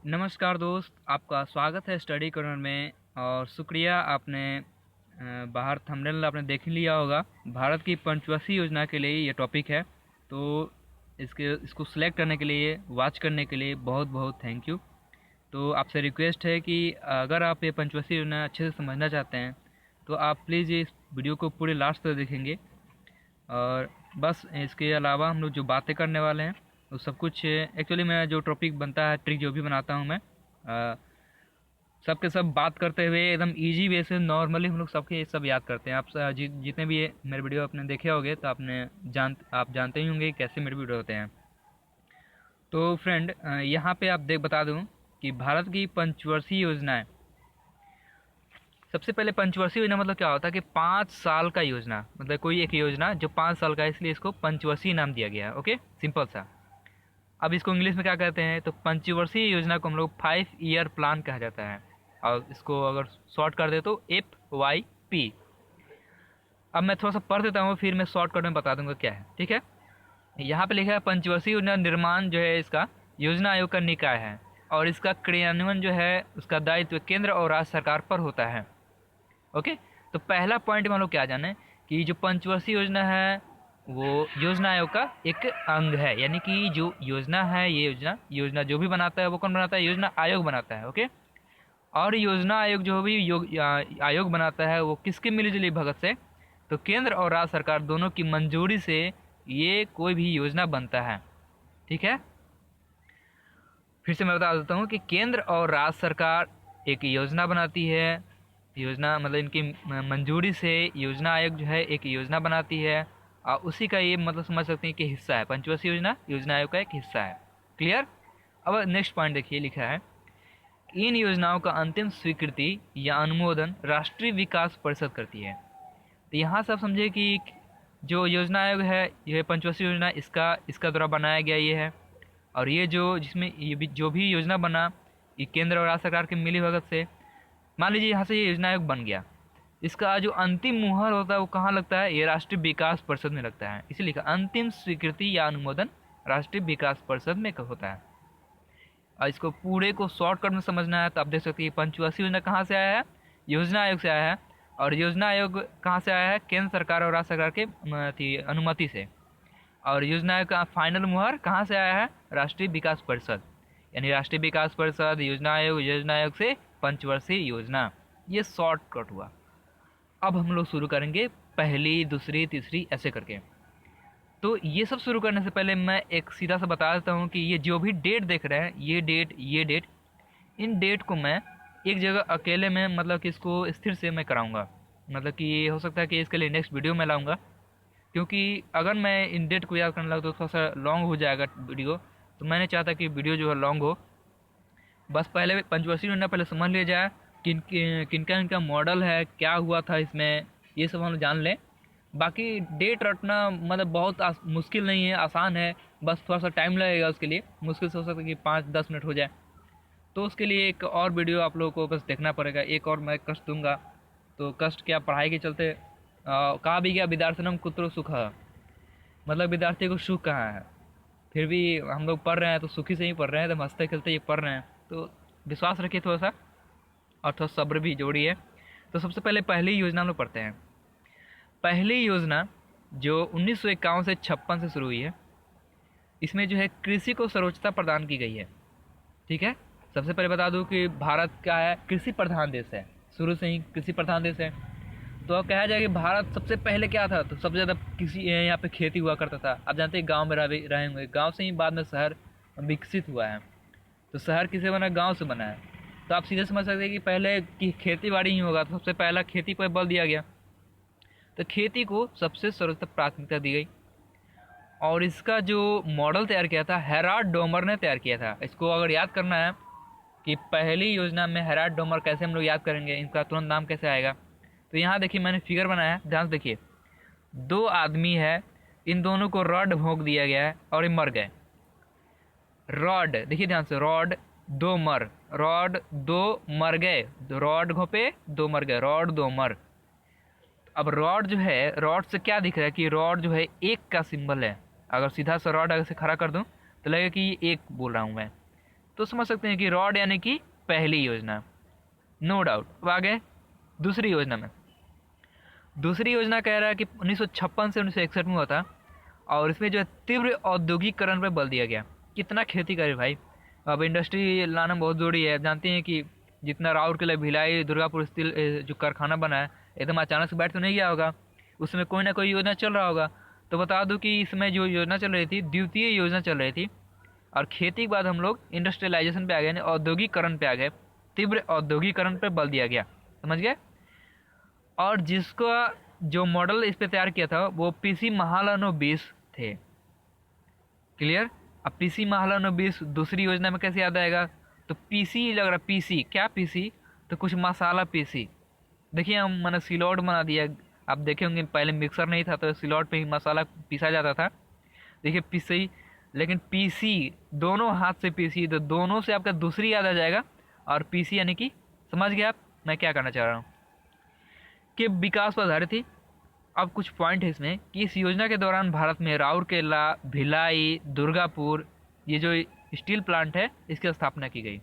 नमस्कार दोस्त, आपका स्वागत है स्टडी कॉर्नर में। और शुक्रिया, आपने बाहर थंबनेल आपने देख ही लिया होगा। भारत की पंचवर्षीय योजना के लिए ये टॉपिक है, तो इसको सिलेक्ट करने के लिए, वॉच करने के लिए बहुत बहुत थैंक यू। तो आपसे रिक्वेस्ट है कि अगर आप ये पंचवर्षीय योजना अच्छे से समझना चाहते हैं तो आप प्लीज़ इस वीडियो को पूरे लास्ट तक देखेंगे। और बस इसके अलावा हम लोग जो बातें करने वाले हैं वो सब कुछ एक्चुअली मैं जो टॉपिक बनता है, ट्रिक जो भी बनाता हूँ मैं, सबके सब बात करते हुए एकदम इजी वे से नॉर्मली हम लोग सबके सब याद करते हैं। आप जितने भी मेरे वीडियो आपने देखे होंगे तो आप जानते ही होंगे कैसे मेरे वीडियो होते हैं। तो फ्रेंड, यहाँ पे आप बता दूँ कि भारत की पंचवर्षीय योजनाएं, सबसे पहले पंचवर्षीय योजना मतलब क्या होता है कि 5 साल का योजना, मतलब कोई एक योजना जो 5 साल का है, इसलिए इसको पंचवर्षीय नाम दिया गया है। ओके, सिंपल सा। अब इसको इंग्लिश में क्या कहते हैं, तो पंचवर्षीय योजना को हम लोग 5 ईयर प्लान कहा जाता है, और इसको अगर शॉर्ट कर दे तो FYP। अब मैं थोड़ा सा पढ़ देता हूँ, फिर मैं शॉर्टकट में बता दूंगा क्या है, ठीक है। यहाँ पे लिखा है पंचवर्षीय योजना निर्माण जो है इसका योजना आयोग का निकाय है, और इसका क्रियान्वयन जो है उसका दायित्व केंद्र और राज्य सरकार पर होता है। ओके, तो पहला पॉइंट में हम लोग क्या जाने कि जो पंचवर्षीय योजना है वो योजना आयोग का एक अंग है, यानी कि जो योजना है, ये योजना जो भी बनाता है वो कौन बनाता है, योजना आयोग बनाता है। ओके, और योजना आयोग जो भी आयोग बनाता है वो किसके मिलीजुली भगत से, तो केंद्र और राज्य सरकार दोनों की मंजूरी से ये कोई भी योजना बनता है, ठीक है। फिर से मैं बता देता हूँ कि केंद्र और राज्य सरकार एक योजना बनाती है, योजना मतलब इनकी मंजूरी से योजना आयोग जो है एक योजना बनाती है, और उसी का ये मतलब समझ सकते हैं कि हिस्सा है। पंचवर्षीय योजना योजना आयोग का एक हिस्सा है। क्लियर। अब नेक्स्ट पॉइंट देखिए, लिखा है इन योजनाओं का अंतिम स्वीकृति या अनुमोदन राष्ट्रीय विकास परिषद करती है। तो यहाँ से आप समझे कि जो योजना आयोग है, यह पंचवर्षीय योजना इसका द्वारा बनाया गया ये है, और ये जिसमें जो भी योजना बना ये केंद्र और राज्य सरकार के मिली भगत से। मान लीजिए यहाँ से ये योजना आयोग बन गया, इसका जो अंतिम मुहर होता है वो कहाँ लगता है, ये राष्ट्रीय विकास परिषद में लगता है। इसीलिए लिखा अंतिम स्वीकृति या अनुमोदन राष्ट्रीय विकास परिषद में होता है। और इसको पूरे को शॉर्टकट में समझना है तो आप देख सकते हैं पंचवर्षीय योजना कहाँ से आया है, योजना आयोग से आया है, और योजना आयोग कहाँ से आया है, केंद्र सरकार और राज्य सरकार के अनुमति से। और योजना आयोग का फाइनल मुहर कहाँ से आया है, राष्ट्रीय विकास परिषद, यानी राष्ट्रीय विकास परिषद, योजना आयोग से पंचवर्षीय योजना। ये शॉर्टकट हुआ। अब हम लोग शुरू करेंगे पहली, दूसरी, तीसरी ऐसे करके। तो ये सब शुरू करने से पहले मैं एक सीधा सा बता देता हूँ कि ये जो भी डेट देख रहे हैं, ये डेट, इन डेट को मैं एक जगह अकेले में मतलब कि इसको स्थिर से मैं कराऊंगा। मतलब कि ये हो सकता है कि इसके लिए नेक्स्ट वीडियो में लाऊंगा, क्योंकि अगर मैं इन डेट को याद करने लगा तो थोड़ा सा लॉन्ग हो जाएगा वीडियो। तो मैंने चाहता कि वीडियो जो है लॉन्ग हो। बस पहले पंचवर्षीय योजना पहले समझ लिया जाए, किनका इनका मॉडल है, क्या हुआ था इसमें, ये सब हम जान लें। बाकी डेट रटना मतलब बहुत मुश्किल नहीं है, आसान है, बस थोड़ा सा टाइम लगेगा उसके लिए। मुश्किल से हो सकता है कि 5-10 मिनट हो जाए। तो उसके लिए एक और वीडियो आप लोगों को बस देखना पड़ेगा, एक और मैं कष्ट दूंगा। तो कष्ट क्या, पढ़ाई के चलते कहा भी गया विद्यार्थनम कुत्र सुख, मतलब विद्यार्थी को सुख कहाँ है। फिर भी हम लोग पढ़ रहे हैं तो सुखी से ही पढ़ रहे हैं, तो हंसते खेलते ही पढ़ रहे हैं। तो विश्वास रखिए थोड़ा सा, और थोड़ा सब्र भी जोड़िए। तो सबसे पहले पहली योजना हम लोग पढ़ते हैं। पहली योजना जो 1951 से 56 से शुरू हुई है, इसमें जो है कृषि को सर्वोच्चता प्रदान की गई है, ठीक है। सबसे पहले बता दूं कि भारत क्या है, कृषि प्रधान देश है, शुरू से ही कृषि प्रधान देश है। तो अब कहा जाए कि भारत सबसे पहले क्या था, तो सबसे ज़्यादा किसी यहाँ पे खेती हुआ करता था। आप जानते हैं गांव में रहे होंगे, गांव से ही बाद में शहर विकसित हुआ है। तो शहर किसे बना, गांव से बना है। तो आप सीधे समझ सकते हैं कि पहले की खेती बाड़ी ही होगा, तो सबसे पहला खेती पर बल दिया गया। तो खेती को सबसे सर्वोच्च प्राथमिकता दी गई, और इसका जो मॉडल तैयार किया था हेराल्ड डोमर ने तैयार किया था। इसको अगर याद करना है कि पहली योजना में हेराल्ड डोमर कैसे हम लोग याद करेंगे, इनका तुरंत नाम कैसे आएगा, तो यहाँ देखिए मैंने फिगर बनाया है, ध्यान से देखिए। 2 आदमी है, इन दोनों को रॉड भोंक दिया गया है और ये मर गए। रॉड देखिए ध्यान से, रॉड 2 मर, रॉड 2 मर गए, रॉड घोपे 2 मर गए, रॉड 2 मर। अब रॉड जो है, रॉड से क्या दिख रहा है कि रॉड जो है एक का सिंबल है। अगर सीधा सा रॉड अगर से खड़ा कर दूं तो लगेगा कि ये एक बोल रहा हूँ मैं। तो समझ सकते हैं कि रॉड यानी कि पहली योजना, नो डाउट। अब आगे दूसरी योजना में, दूसरी योजना कह रहा है कि 1956 से 1961 में हुआ था, और इसमें जो है तीव्र औद्योगिकरण पर बल दिया गया। कितना खेती करे भाई, अब इंडस्ट्री लाना बहुत ज़रूरी है। जानते हैं कि जितना राउरकेला, भिलाई, दुर्गापुर स्टील जो कारखाना बना है, एकदम अचानक से बैठ तो नहीं गया होगा, उसमें कोई ना कोई योजना चल रहा होगा। तो बता दूं कि इसमें जो योजना चल रही थी, द्वितीय योजना चल रही थी, और खेती के बाद हम लोग इंडस्ट्रियलाइजेशन पे आ गए, यानी औद्योगिकरण पे आ गए। तीव्र औद्योगिकरण पे बल दिया गया, समझ गए। और जिसका जो मॉडल इस पे तैयार किया था वो पीसी महालनो 20 थे। क्लियर। अब पीसी महालनो 20 दूसरी योजना में कैसे याद आएगा, तो पीसी लग रहा, पीसी क्या, पीसी तो कुछ मसाला पीसी। देखिए हम मैंने सिलौट बना दिया, आप देखे होंगे पहले मिक्सर नहीं था तो सिलौट पे ही मसाला पीसा जाता था। देखिए पीसी, लेकिन पीसी दोनों हाथ से पीसी, तो दोनों से आपका दूसरी याद आ जाएगा। और पीसी यानी कि समझ गए आप मैं क्या करना चाह रहा हूँ, कि विकास पर आधारित थी। अब कुछ पॉइंट है इसमें कि इस योजना के दौरान भारत में राउरकेला, भिलाई, दुर्गापुर, ये जो स्टील प्लांट है इसकी स्थापना की गई।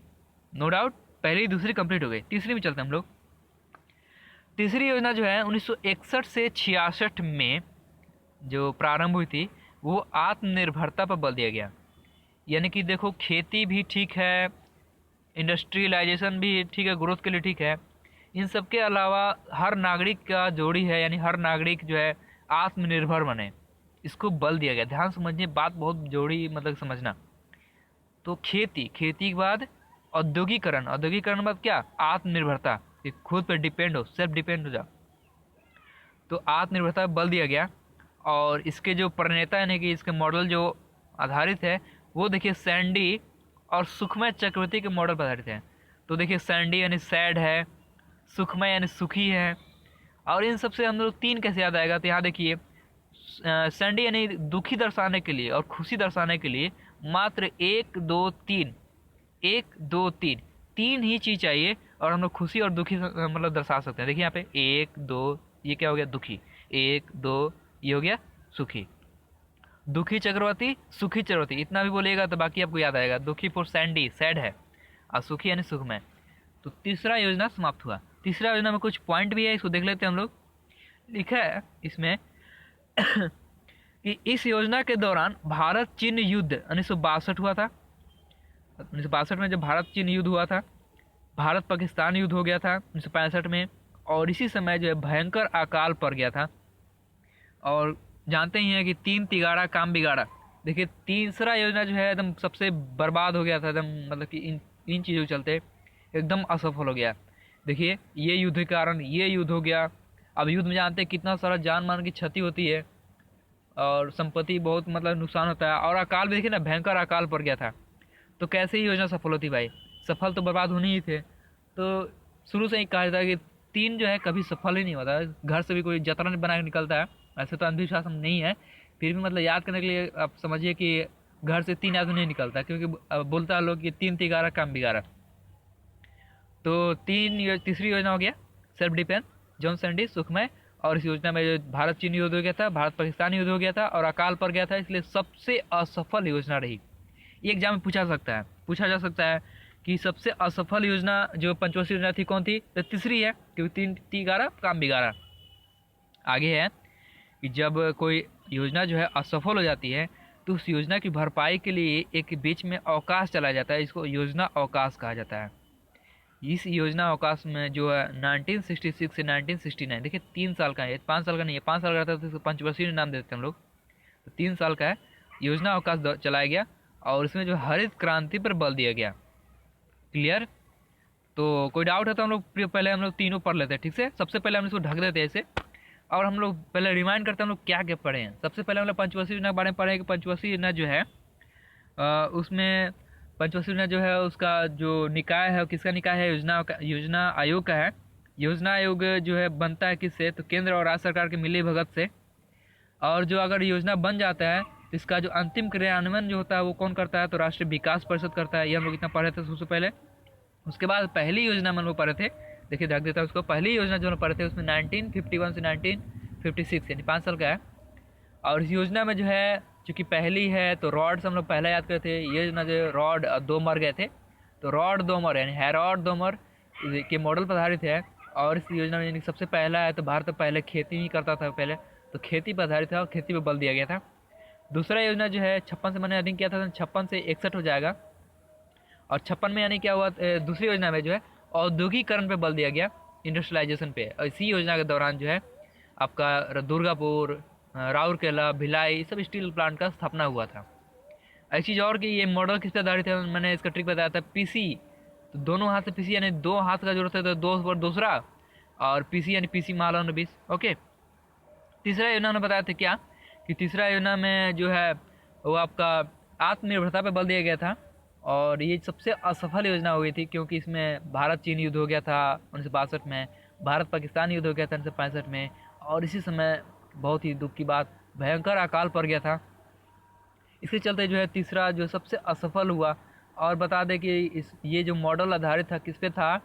नो डाउट पहली दूसरी कंप्लीट हो गई। तीसरी में चलते हैं हम लोग। तीसरी योजना जो है 1961 से 66 में जो प्रारंभ हुई थी, वो आत्मनिर्भरता पर बल दिया गया। यानी कि देखो खेती भी ठीक है, इंडस्ट्रियलाइजेशन भी ठीक है, ग्रोथ के लिए ठीक है, इन सब के अलावा हर नागरिक का जोड़ी है, यानी हर नागरिक जो है आत्मनिर्भर बने, इसको बल दिया गया। ध्यान समझिए, बात बहुत जोड़ी मतलब समझना। तो खेती, खेती के बाद औद्योगिकरण, औद्योगिकरण के बाद क्या, आत्मनिर्भरता, कि खुद पर डिपेंड हो, सेल्फ डिपेंड हो जाओ। तो आत्मनिर्भरता पर बल दिया गया। और इसके जो प्रणेता यानी कि इसके मॉडल जो आधारित है, वो देखिए सैंडी और सुखमय चक्रवर्ती के मॉडल पर आधारित है। तो देखिए सैंडी यानी सैड है, सुखमय यानी सुखी है। और इन सबसे हम लोग तीन कैसे याद आएगा, तो यहाँ देखिए सैंडी यानी दुखी दर्शाने के लिए और खुशी दर्शाने के लिए मात्र 1 2 3, 1 2 3, तीन ही चीज़ चाहिए और हम लोग खुशी और दुखी मतलब दर्शा सकते हैं। देखिए यहाँ पे 1 2, ये क्या हो गया, दुखी, 1 2 ये हो गया सुखी। दुखी चक्रवर्ती, सुखी चक्रवर्ती, इतना भी बोलेगा तो बाकी आपको याद आएगा। दुखी फॉर सैंडी, सैड है, और सुखी यानी सुखमय। तो तीसरा योजना समाप्त हुआ। तीसरा योजना में कुछ पॉइंट भी है, इसको देख लेते हैं हम लोग। लिखा है इसमें कि इस योजना के दौरान भारत चीन युद्ध 1962 हुआ था। 1962 में जब भारत चीन युद्ध हुआ था, भारत पाकिस्तान युद्ध हो गया था 1965 में, और इसी समय जो है भयंकर अकाल पड़ गया था। और जानते ही हैं कि 3 तिगाड़ा काम बिगाड़ा। देखिए तीसरा योजना जो है एकदम सबसे बर्बाद हो गया था, एकदम मतलब कि इन चीज़ों के चलते एकदम असफल हो गया। देखिए ये युद्ध के कारण ये युद्ध हो गया। अब युद्ध में जानते हैं कितना सारा जान मान की क्षति होती है और संपत्ति बहुत मतलब नुकसान होता है। और अकाल भी देखिए ना, भयंकर अकाल पड़ गया था। तो कैसे ही योजना सफल होती भाई, सफल तो बर्बाद होने ही थे। तो शुरू से ही कहा जाता है कि 3 जो है कभी सफल ही नहीं होता। घर से भी कोई जतरा नहीं बना के निकलता है, ऐसे तो अंधविश्वास हम नहीं है, फिर भी मतलब याद करने के लिए आप समझिए कि घर से 3 आदमी नहीं निकलता, क्योंकि बोलता है लोग कि 3 तिगाड़ा काम बिगाड़ा। तो तीसरी योजना हो गया सेल्फ डिपेंड, जॉन सैंडी, सुखमय। और इस योजना में जो भारत चीन युद्ध हो गया था, भारत पाकिस्तान युद्ध हो गया था और अकाल पड़ गया था, इसलिए सबसे असफल योजना रही। ये एग्जाम में पूछा जा सकता है कि सबसे असफल योजना जो पंचवर्षीय योजना थी कौन थी, तो तीसरी है, क्योंकि 3 तिगाड़ा काम बिगाड़ा। आगे है कि जब कोई योजना जो है असफल हो जाती है तो उस योजना की भरपाई के लिए एक बीच में अवकाश चला जाता है, इसको योजना अवकाश कहा जाता है। इस योजना अवकाश में जो है 1966 से 1969, देखिए 3 साल का है, 5 साल का नहीं है। 5 साल का रहता है तो इसको पंचवर्षीय नाम देते हैं हम लोग। तो 3 साल का है, योजना अवकाश चलाया गया और इसमें जो हरित क्रांति पर बल दिया गया। क्लियर। तो कोई डाउट है तो हम लोग पहले हम लोग तीनों पढ़ लेते हैं, ठीक से। सबसे पहले हम इसको ढक देते हैं ऐसे, और हम लोग पहले रिमाइंड करते हैं हम लोग क्या क्या पढ़े हैं। सबसे पहले हम लोग पंचवर्षीय योजना के बारे में पढ़े कि पंचवर्षीय योजना जो है उसमें पंचवर्षीय योजना जो है उसका जो निकाय है, किसका निकाय है, योजना आयोग का है। योजना आयोग जो है बनता है किससे, तो केंद्र और राज्य सरकार के मिली भगत से। और जो अगर योजना बन जाता है तो इसका जो अंतिम क्रियान्वयन जो होता है वो कौन करता है, तो राष्ट्रीय विकास परिषद करता है। ये हम लोग इतना पढ़े थे सबसे पहले। उसके बाद पहली योजना में हम लोग पढ़े थे, देखिए ढक देता है उसको। पहली योजना जो हम पढ़े थे उसमें 1951 से 1956 यानी 5 साल का है। और इस योजना में जो है चूँकि पहली है तो रॉड से हम लोग पहला याद करते थे। ये योजना जो रॉड 2 मर गए थे, तो रॉड डोमर यानी हैरॉड डोमर के मॉडल पर आधारित है। और इस योजना में यानी सबसे पहला है, तो भारत पहले खेती ही करता था पहले, तो खेती पर आधारित था और खेती पर बल दिया गया था। दूसरा योजना जो है 56 से मैंने अधिक किया था, 56 से 61 हो जाएगा। और 56 में यानी क्या हुआ, दूसरी योजना में जो है औद्योगिकरण पे बल दिया गया, इंडस्ट्रियलाइजेशन पे। और इसी योजना के दौरान जो है आपका दुर्गापुर, राउरकेला, भिलाई सब स्टील प्लांट का स्थापना हुआ था। एक चीज़ और कि ये मॉडल किस पे आधारित है, मैंने इसका ट्रिक बताया था, पीसी। तो दोनों हाथ से पीसी यानी दो हाथ का जरूरत है तो दो पर दूसरा, और पीसी यानी पीसी माला 20। ओके। तीसरा योजना ने बताया था क्या कि तीसरा योजना में जो है वो आपका आत्मनिर्भरता पे बल दिया गया था। और ये सबसे असफल योजना हो गई थी क्योंकि इसमें भारत चीन युद्ध हो गया था 1962 में, भारत पाकिस्तान युद्ध हो गया था 1965 में, और इसी समय बहुत ही दुख की बात भयंकर अकाल पड़ गया था। इसके चलते जो है तीसरा जो सबसे असफल हुआ। और बता दें कि ये जो मॉडल आधारित था किस पे था,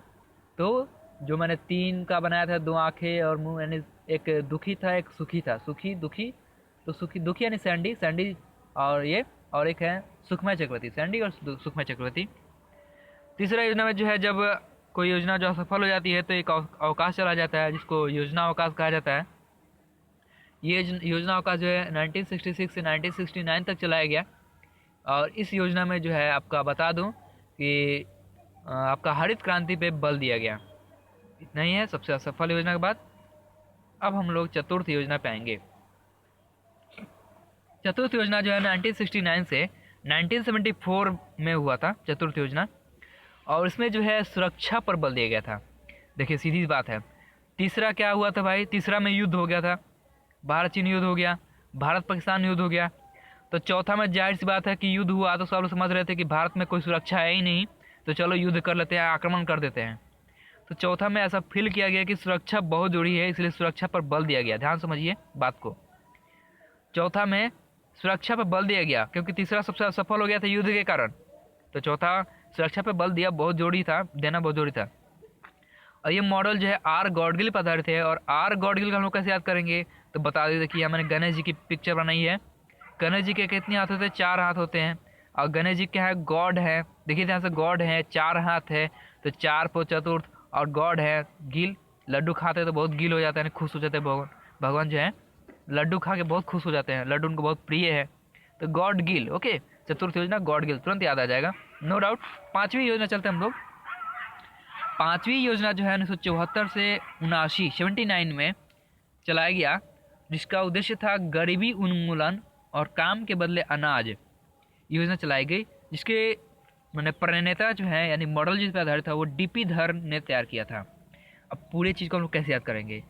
तो जो मैंने 3 का बनाया था, 2 आँखें और मुंह, यानी एक दुखी था एक सुखी था, सुखी दुखी, तो सुखी दुखी यानी सैंडी सैंडी, और ये और एक है सुखमय चक्रवर्ती, सैंडी और सुखमय चक्रवर्ती। तीसरा योजना में जो है जब कोई योजना जो असफल हो जाती है तो एक अवकाश चला जाता है जिसको योजना अवकाश कहा जाता है। ये योजना अवकाश जो है 1966 से 1969 तक चलाया गया। और इस योजना में जो है आपका बता दूं कि आपका हरित क्रांति पे बल दिया गया। इतना ही है सबसे असफल योजना के बाद। अब हम लोग चतुर्थ योजना पे आएंगे। चतुर्थ योजना जो है 1969 से 1974 में हुआ था चतुर्थ योजना। और इसमें जो है सुरक्षा पर बल दिया गया था। देखिए सीधी बात है, तीसरा क्या हुआ था भाई, तीसरा में युद्ध हो गया था, भारत चीन युद्ध हो गया, भारत पाकिस्तान युद्ध हो गया। तो चौथा में जाहिर सी बात है कि युद्ध हुआ तो सब लोग समझ रहे थे कि भारत में कोई सुरक्षा है ही नहीं, तो चलो युद्ध कर लेते हैं, आक्रमण कर देते हैं। तो चौथा में ऐसा फील किया गया कि सुरक्षा बहुत जरूरी है, इसलिए सुरक्षा पर बल दिया गया। ध्यान समझिए बात को, चौथा में सुरक्षा पर बल दिया गया क्योंकि तीसरा सबसे असफल हो गया था युद्ध के कारण। तो चौथा सुरक्षा पर बल दिया, बहुत जरूरी था, देना बहुत जरूरी था। और ये मॉडल जो है आर गॉडगिल पर आधारित है। और आर गॉडगिल का हम लोग कैसे याद करेंगे, तो बता देते कि मैंने गणेश जी की पिक्चर बनाई है। गणेश जी के कितने हाथ होते हैं, 4 हाथ होते हैं। और गणेश जी क्या है, गॉड है, देखिए ध्यान से, गॉड है, 4 हाथ है, तो 4 पर चतुर्थ, और गॉड है गिल, लड्डू खाते हैं तो बहुत गिल हो जाते हैं, खुश हो जाते हैं। भगवान जो है लड्डू खा के बहुत खुश हो जाते हैं, लड्डू उनको बहुत प्रिय है, तो गॉड गिल। ओके, चतुर्थ योजना गॉड गिल, तुरंत याद आ जाएगा, नो डाउट। पांचवी योजना चलते हैं हम लोग। पांचवी योजना जो है 1974 से 79 में चलाया गया, जिसका उद्देश्य था गरीबी उन्मूलन और काम के बदले अनाज। योजना चलाई गई जिसके मैंने प्रणेता जो है यानी मॉडल जिस पर आधारित था वो डीपी धर ने तैयार किया था। अब पूरी चीज़ को हम लोग कैसे याद करेंगे,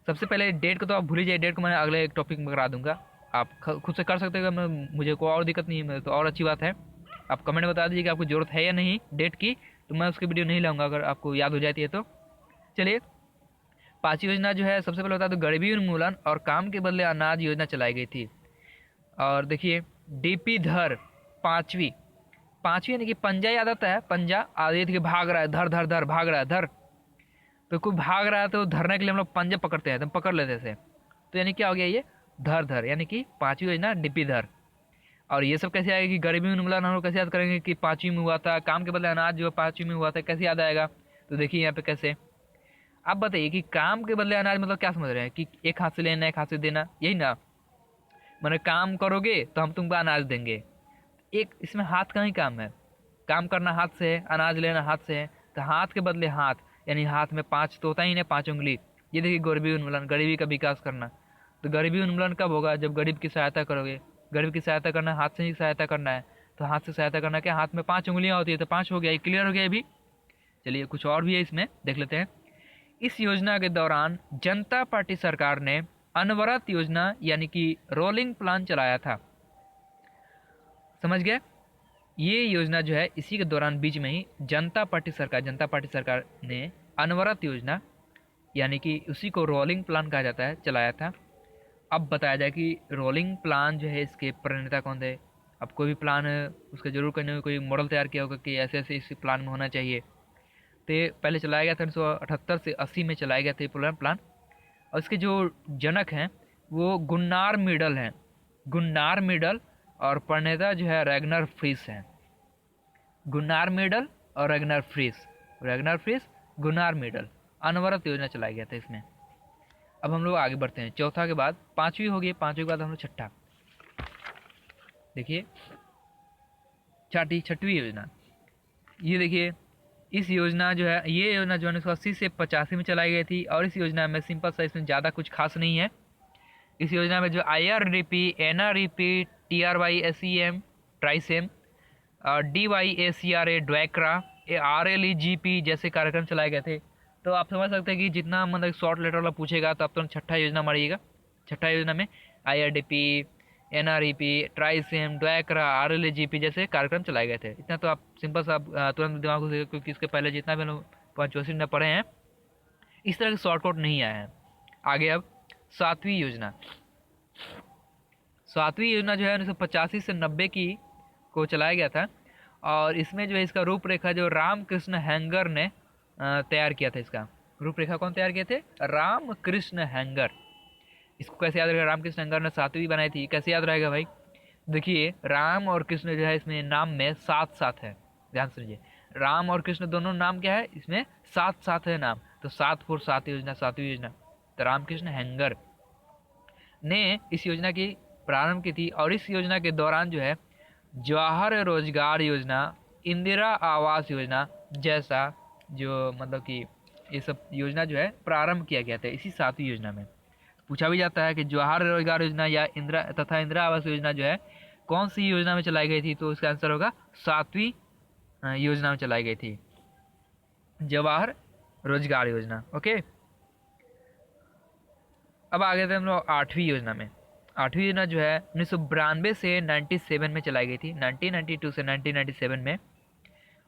सबसे पहले डेट को तो आप भूल ही जाइए, डेट को मैं अगले एक टॉपिक में करा दूंगा, आप खुद से कर सकते हो। मैं मुझे कोई और दिक्कत नहीं है तो और अच्छी बात है। आप कमेंट बता दीजिए कि आपको ज़रूरत है या नहीं डेट की, तो मैं उसकी वीडियो नहीं लाऊंगा अगर आपको याद हो जाती है तो। चलिए, पांचवी योजना जो है सबसे पहले बता दो, गरीबी उन्मूलन और काम के बदले अनाज योजना चलाई गई थी। और देखिए डीपी धर, पांचवी यानी कि पंजा याद आता है, पंजा आदित्य के भाग रहा है, धर धर धर, भाग रहा है धर, तो कोई भाग रहा है तो धरने के लिए हम लोग पंजे पकड़ते हैं, तो पकड़ लेते थे, तो यानी क्या हो गया ये धर धर, यानी कि पांचवी योजना डीपी धर। और ये सब कैसे आएगा कि गरीबी उन्मूलन हम लोग कैसे याद करेंगे कि पांचवी में हुआ था, काम के बदले अनाज जो पांचवी में हुआ था, कैसे याद आएगा, तो देखिए यहाँ पे कैसे। आप बताइए कि काम के बदले अनाज मतलब क्या समझ रहे हैं कि एक हाथ से लेना एक हाथ से देना, यही ना, मैंने काम करोगे तो हम तुमको अनाज देंगे। एक इसमें हाथ का ही काम है, काम करना हाथ से है, अनाज लेना हाथ से है, तो हाथ के बदले हाथ, यानी हाथ में 5 तो होता ही नहीं, 5 उंगली। ये देखिए गरीबी उन्मूलन, गरीबी का विकास करना। तो गरीबी उन्मूलन कब होगा, जब गरीब की सहायता करोगे। गरीब की सहायता करना हाथ से ही सहायता करना है, तो हाथ से सहायता करना क्या, हाथ में 5 उंगलियां होती है, तो 5 हो गया, क्लियर हो गया अभी। चलिए कुछ और भी है इसमें, देख लेते हैं। इस योजना के दौरान जनता पार्टी सरकार ने अनवरत योजना यानी कि रोलिंग प्लान चलाया था, समझ गए। ये योजना जो है इसी के दौरान बीच में ही जनता पार्टी सरकार ने अनवरत योजना यानी कि उसी को रोलिंग प्लान कहा जाता है, चलाया था। अब बताया जाए कि रोलिंग प्लान जो है इसके प्रणेता कौन थे। अब कोई भी प्लान है उसका जरूर करने में कोई मॉडल तैयार किया होगा कि ऐसे ऐसे इस प्लान में होना चाहिए। तो पहले चलाया गया था 1978 से 80 में चलाया गया था ये प्लान। और इसके जो जनक हैं वो गुन्नार मिडल हैं, और प्रणेता जो है रैगनर फ्रिस हैं। गुन्नार मिडल और रैगनार फ्रिस गुनार मेडल अनवरत योजना चलाया गया था इसमें। अब हम लोग आगे बढ़ते हैं, चौथा के बाद पांचवी हो गई, पांचवी के बाद हम लोग छठा देखिए, छठवीं योजना। ये देखिए, इस योजना जो है, ये योजना जो है 1980 से 85 में चलाई गई थी, और इस योजना में सिंपल सा, इसमें ज़्यादा कुछ खास नहीं है। इस योजना में जो IRDP, NREP, TRYSEM ट्राइसेम, DYACRA ड्वैक्रा, RLEGP जैसे कार्यक्रम चलाए गए थे। तो आप समझ सकते हैं कि जितना मतलब शॉर्ट लेटर वाला पूछेगा तो आप तुरंत छठा योजना मारिएगा। छठा योजना में IRDP, NREP, ट्राइसेम, ड्वैक्रा, RLEGP जैसे कार्यक्रम चलाए गए थे। इतना तो आप सिंपल सा तुरंत दिमाग से, क्योंकि इसके पहले जितना भी लोग पंचवर्षीय योजना पढ़े हैं इस तरह के शॉर्टकट नहीं आए हैं। आगे अब सातवीं योजना। सातवीं योजना जो है 1985 से 90 की को चलाया गया था, और इसमें जो है इसका रूपरेखा जो रामकृष्ण हैंगर ने तैयार किया था। इसका रूपरेखा कौन तैयार किए थे? रामकृष्ण हैंगर। इसको कैसे याद रहेगा? रामकृष्ण हैंगर ने सातवीं बनाई थी, कैसे याद रहेगा भाई? देखिए, राम और कृष्ण जो है इसमें नाम में साथ साथ है, ध्यान सुनिए, राम और कृष्ण दोनों नाम क्या है इसमें? साथ साथ है नाम, तो 7 योजना, सातवीं योजना। तो रामकृष्ण हैंगर ने इस योजना की प्रारंभ की थी, और इस योजना के दौरान जो है जवाहर रोजगार योजना, इंदिरा आवास योजना जैसा जो मतलब कि ये सब योजना जो है प्रारंभ किया गया था इसी सातवीं योजना में। पूछा भी जाता है कि जवाहर रोजगार योजना या इंदिरा आवास योजना जो है कौन सी योजना में चलाई गई थी, तो इसका आंसर होगा सातवीं योजना में चलाई गई थी, जवाहर रोजगार योजना। ओके, अब आ गए थे हम लोग आठवीं योजना में। आठवीं योजना जो है 1992 से 97 में चलाई गई थी, 1992 से 1997 में,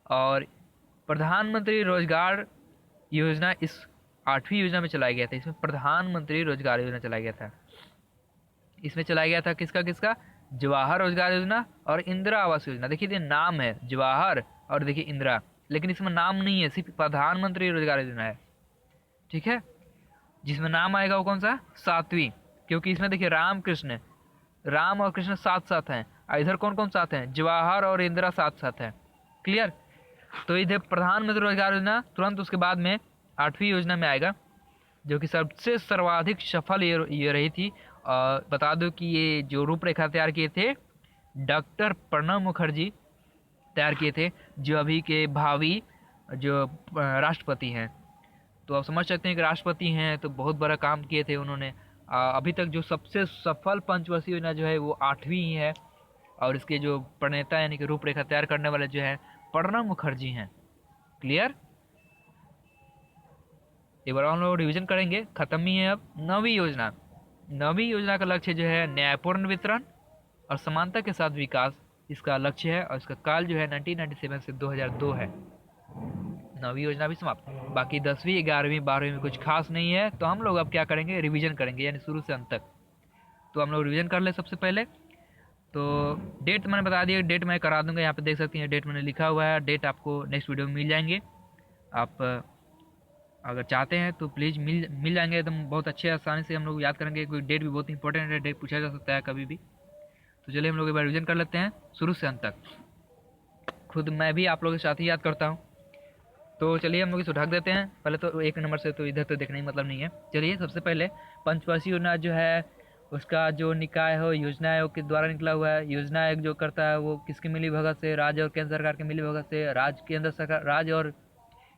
और प्रधानमंत्री रोजगार योजना इस आठवीं योजना में चलाया गया था। इसमें प्रधानमंत्री रोजगार योजना चलाया गया था। इसमें चलाया गया था किसका किसका? जवाहर रोजगार योजना और इंदिरा आवास योजना। देखिए, ये नाम है जवाहर और देखिए इंदिरा, लेकिन इसमें नाम नहीं है, सिर्फ प्रधानमंत्री रोजगार योजना है, ठीक है। जिसमें नाम आएगा वो कौन सा? सातवीं, क्योंकि इसमें देखिए राम और कृष्ण साथ साथ हैं, और इधर कौन कौन साथ हैं? जवाहर और इंदिरा साथ साथ हैं। क्लियर? तो इधर प्रधानमंत्री रोजगार योजना तुरंत उसके बाद में आठवीं योजना में आएगा, जो कि सबसे सर्वाधिक सफल ये रही थी। बता दो कि ये जो रूपरेखा तैयार किए थे डॉक्टर प्रणब मुखर्जी तैयार किए थे, जो अभी के भावी जो राष्ट्रपति हैं। तो आप समझ सकते हैं कि राष्ट्रपति हैं तो बहुत बड़ा काम किए थे उन्होंने। अभी तक जो सबसे सफल पंचवर्षीय योजना जो है वो आठवीं ही है, और इसके जो प्रणेता यानी कि रूपरेखा तैयार करने वाले जो है प्रणब मुखर्जी हैं। क्लियर? एक बार हम लोग रिविजन करेंगे, खत्म ही है अब। नवीं योजना। नवीं योजना का लक्ष्य जो है न्यायपूर्ण वितरण और समानता के साथ विकास, इसका लक्ष्य है, और इसका काल जो है 1997 से 2002 है। नवीं योजना भी समाप्त। बाकी 10वीं, 11वीं, 12वीं में कुछ खास नहीं है, तो हम लोग अब क्या करेंगे? रिवीजन करेंगे, यानी शुरू से अंत तक। तो हम लोग रिवीजन कर ले सबसे पहले। तो डेट मैंने बता दिया, डेट मैं करा दूंगा, यहाँ पे देख सकती हैं डेट मैंने लिखा हुआ है। डेट आपको नेक्स्ट वीडियो में मिल जाएंगे। आप अगर चाहते हैं तो प्लीज़ मिल जाएंगे एकदम बहुत अच्छे आसानी से, हम लोग याद करेंगे। कोई डेट भी बहुत इंपॉर्टेंट है, डेट पूछा जा सकता है कभी भी। तो चलिए हम लोग एक बार रिवीजन कर लेते हैं शुरू से अंत तक। खुद मैं भी आप लोगों के साथ ही याद करता हूँ। तो चलिए हम लोग इसे ढक देते हैं पहले। तो 1 नंबर से तो इधर तो देखने ही मतलब नहीं है। चलिए सबसे पहले पंचवर्षीय योजना जो है उसका जो निकाय हो, योजना आयोग के द्वारा निकला हुआ है। योजना आयोग जो करता है वो किसकी मिली भगत से? राज्य और केंद्र सरकार की मिली भगत से। राज्य और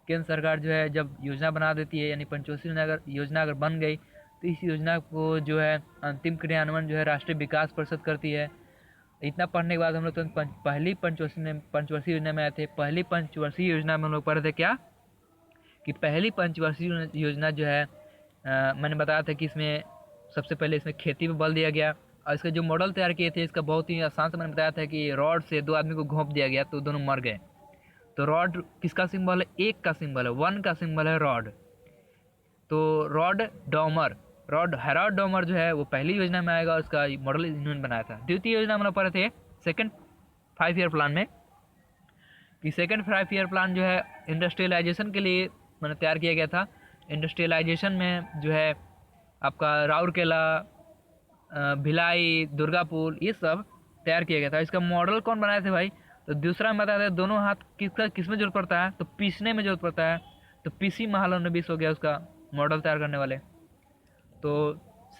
केंद्र सरकार जो है जब योजना बना देती है, यानी पंचवर्षीय योजना अगर बन गई तो इस योजना को जो है अंतिम क्रियान्वयन जो है राष्ट्रीय विकास परिषद करती है। इतना पढ़ने के बाद हम लोग तो पहली पंचवर्षीय योजना में आए थे। पहली पंचवर्षीय योजना में हम लोग पढ़े थे क्या? कि पहली पंचवर्षीय योजना जो है मैंने बताया था कि इसमें सबसे पहले इसमें खेती पे बल दिया गया, और इसका जो मॉडल तैयार किए थे इसका बहुत ही आसान से मैंने बताया था कि रॉड से 2 आदमी को घोंप दिया गया तो दोनों मर गए। तो रॉड किसका सिंबल है? एक का सिंबल है, 1 का सिंबल है रॉड। तो हेराल्ड डॉमर जो है वो पहली योजना में आएगा, और उसका मॉडल इन्होंने बनाया था। द्वितीय योजना हम लोग पढ़े थे सेकंड 5 ईयर प्लान में, कि सेकंड 5 ईयर प्लान जो है इंडस्ट्रियलाइजेशन के लिए मैंने तैयार किया गया था। इंडस्ट्रियलाइजेशन में जो है आपका राउरकेला, भिलाई, दुर्गापुर ये सब तैयार किया गया था। इसका मॉडल कौन बनाए थे भाई? तो दूसरा में बताते हैं दोनों हाथ किस में जरूरत पड़ता है, तो पीसने में जरूरत पड़ता है। तो पीसी महालनोबिस हो गया उसका मॉडल तैयार करने वाले। तो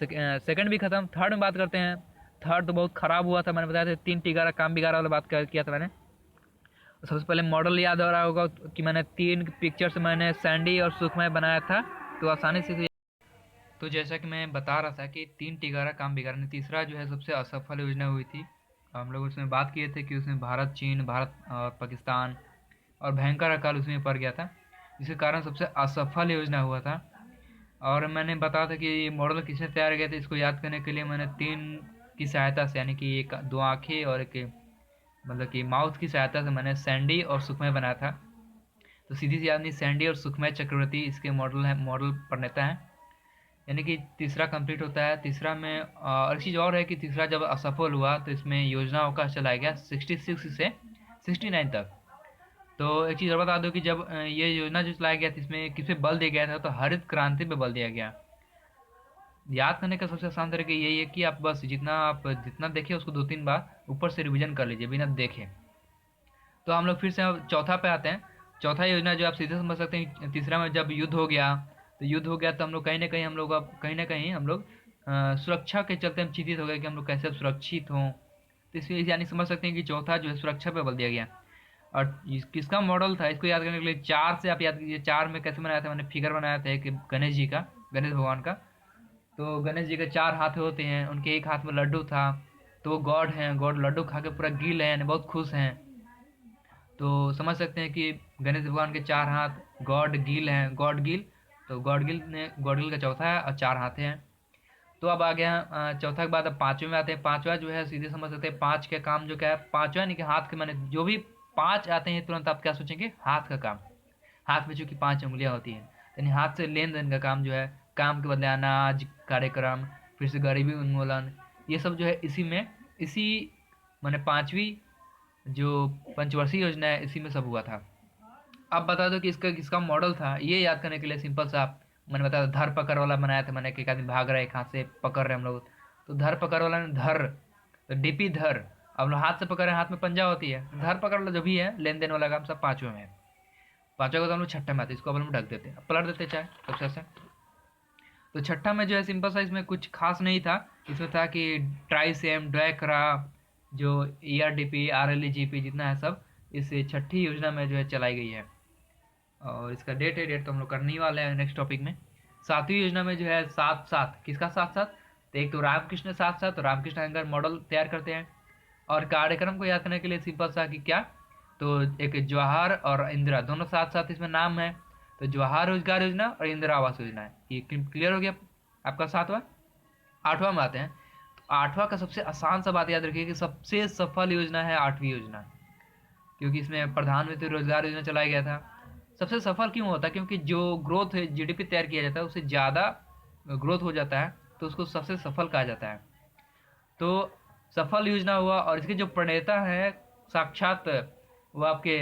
सेकंड भी खत्म। थर्ड में बात करते हैं। थर्ड तो बहुत ख़राब हुआ था, मैंने बताया था 3 टिगारा काम बिगाड़ा वाला बात किया था मैंने। सबसे पहले मॉडल याद हो रहा होगा कि मैंने 3 पिक्चर्स मैंने सैंडी और सुखमय बनाया था, तो आसानी से तो जैसा कि मैं बता रहा था कि 3 टिगारा काम बिगाड़ा, तीसरा जो है सबसे असफल योजना हुई थी। हम लोग उसमें बात किए थे कि उसमें भारत, चीन, भारत और पाकिस्तान और भयंकर अकाल उसमें पड़ गया था, जिसके कारण सबसे असफल योजना हुआ था। और मैंने बताया था कि ये मॉडल किसने तैयार किया था। इसको याद करने के लिए मैंने 3 की सहायता से, यानी कि एक 2 आँखें और एक मतलब कि माउथ की सहायता से मैंने सैंडी और सुखमय बनाया था। तो सीधी सी याद नहीं, सैंडी और सुखमय चक्रवर्ती इसके मॉडल प्रणेता हैं। यानी कि तीसरा कंप्लीट होता है। तीसरा में और एक चीज़ और है कि तीसरा जब असफल हुआ तो इसमें योजना अवकाश चलाया गया 66 से 69 तक। तो एक चीज़ और बता दो कि जब ये योजना जो चलाया गया था इसमें किस पे बल दिया गया था, तो हरित क्रांति पे बल दिया गया। याद करने का सबसे आसान तरीका यही है कि आप बस जितना देखें उसको 2-3 बार ऊपर से रिवीजन कर लीजिए बिना देखे। तो हम लोग फिर से अब चौथा पे आते हैं। चौथा योजना जो आप सीधे समझ सकते हैं, तीसरा में जब युद्ध हो गया तो हम लोग कहीं ना कहीं हम लोग सुरक्षा के चलते हम चिंतित हो गए कि हम लोग कैसे सुरक्षित हों। तो इसलिए यानी समझ सकते हैं कि चौथा जो है सुरक्षा पे बल दिया गया। और किसका मॉडल था इसको याद करने के लिए 4 से आप याद कीजिए। 4 में कैसे बनाया था, मैंने फिगर बनाया था एक गणेश जी का, गणेश भगवान का। तो गणेश जी के 4 हाथ होते हैं, उनके एक हाथ में लड्डू था। तो वो गॉड हैं, गॉड लड्डू खा के पूरा गिल हैं, बहुत खुश हैं। तो समझ सकते हैं कि गणेश भगवान के 4 हाथ, गॉड गिल हैं, गॉड गिल। तो गॉड गिल का चौथा है और 4 हाथ हैं। तो अब आ गया चौथा के बाद अब पांचवें में आते हैं। पांचवा जो है सीधे समझ सकते हैं 5 का काम जो क्या है, पांचवा यानी कि हाथ के, माने जो भी 5 आते हैं तुरंत आप क्या सोचेंगे, हाथ का काम। हाथ में चूंकि 5 उंगलियां होती हैं, यानी हाथ से लेन देन का काम जो है, काम के बदले अनाज, कार्यक्रम, फिर से गरीबी उन्मूलन, ये सब जो है इसी मैंने 5वीं जो पंचवर्षीय योजना है इसी में सब हुआ था। अब बता दो कि इसका किसका मॉडल था। ये याद करने के लिए सिंपल सा मैंने बताया था, धर पकड़ वाला बनाया था मैंने कि एक आदमी भाग रहा है, एक हाथ से पकड़ रहे हैं हम लोग। तो धर पकड़ वाला ने धर, तो डीपी धर। अब लोग हाथ से पकड़ रहे हैं, हाथ में पंजा होती है। धर पकड़ वाला जो भी है लेन देन वाला काम सब 5वें में है। 5वां को तो हम लोग छठे में आते हैं, इसको अपन लोग ढक देते हैं, पलट देते चाहे सबसे ऐसे। तो छठा में जो है सिंपल सा, इसमें कुछ खास नहीं था। इसमें था कि ट्राइसेम, डैकरा, जो ERDP, RLEGP जितना है सब इस छठी योजना में जो है चलाई गई है। और इसका डेट तो हम लोग करने ही वाले हैं नेक्स्ट टॉपिक में। 7वीं योजना में जो है साथ साथ, किसका साथ साथ, तो एक तो रामकृष्ण साथ साथ, तो रामकृष्ण अयंगार मॉडल तैयार करते हैं। और कार्यक्रम को याद करने के लिए सिंपल सा कि क्या, तो एक जवाहर और इंदिरा दोनों साथ साथ इसमें नाम है। तो जवाहर रोजगार योजना और इंदिरा आवास योजना है। ये क्लियर हो गया आपका 7वां। 8वां में आते हैं। तो 8वां का सबसे आसान सा बात याद रखिए कि सबसे सफल योजना है 8वीं योजना, क्योंकि इसमें प्रधानमंत्री रोजगार योजना चलाया गया था। सबसे सफल क्यों होता है, क्योंकि जो ग्रोथ है, GDP तैयार किया जाता है उससे ज़्यादा ग्रोथ हो जाता है, तो उसको सबसे सफल कहा जाता है। तो सफल योजना हुआ। और इसके जो प्रणेता है साक्षात वो आपके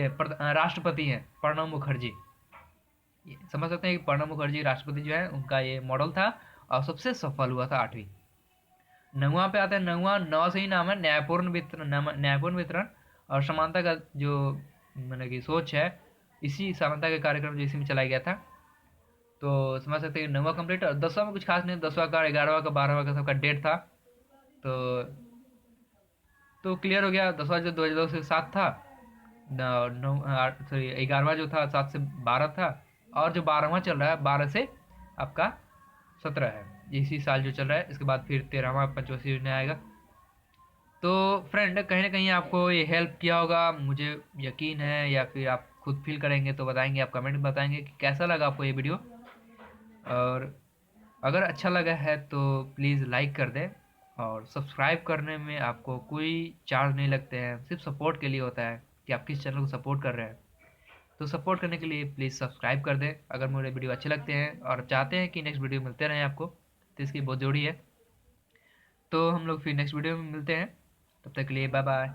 राष्ट्रपति हैं, प्रणब मुखर्जी। समझ सकते हैं कि प्रणब मुखर्जी राष्ट्रपति जो है उनका ये मॉडल था और सबसे सफल हुआ था 8वीं। 9वां पे आता है। 9 से ही नाम है, न्यायपूर्ण वितरण और समानता का जो मतलब कि सोच है, इसी समानता के कार्यक्रम जो इसी में चलाया गया था। तो समझ सकते हैं कि 9वां कंप्लीट। और 10वां में कुछ खास नहीं, 10वां का, 11वां का, 12वां का सबका डेट था। तो क्लियर हो गया। 10वां जो 2002 से 7 था, सॉरी 11वां जो था 7 से 12 था, और जो 12वां चल रहा है 12 से आपका 17 है, इसी साल जो चल रहा है। इसके बाद फिर 13वां पंचवर्षीय योजना आएगा। तो फ्रेंड कहीं ना कहीं आपको ये हेल्प किया होगा, मुझे यकीन है, या फिर आप खुद फील करेंगे तो बताएंगे, आप कमेंट में बताएंगे कि कैसा लगा आपको ये वीडियो। और अगर अच्छा लगा है तो प्लीज़ लाइक कर दें। और सब्सक्राइब करने में आपको कोई चार्ज नहीं लगते हैं, सिर्फ सपोर्ट के लिए होता है कि आप किस चैनल को सपोर्ट कर रहे हैं। तो सपोर्ट करने के लिए प्लीज़ सब्सक्राइब कर दें अगर मेरे वीडियो अच्छे लगते हैं और चाहते हैं कि नेक्स्ट वीडियो मिलते रहें आपको, तो इसकी बहुत ज़रूरी है। तो हम लोग फिर नेक्स्ट वीडियो में मिलते हैं, तब तक के लिए बाय बाय।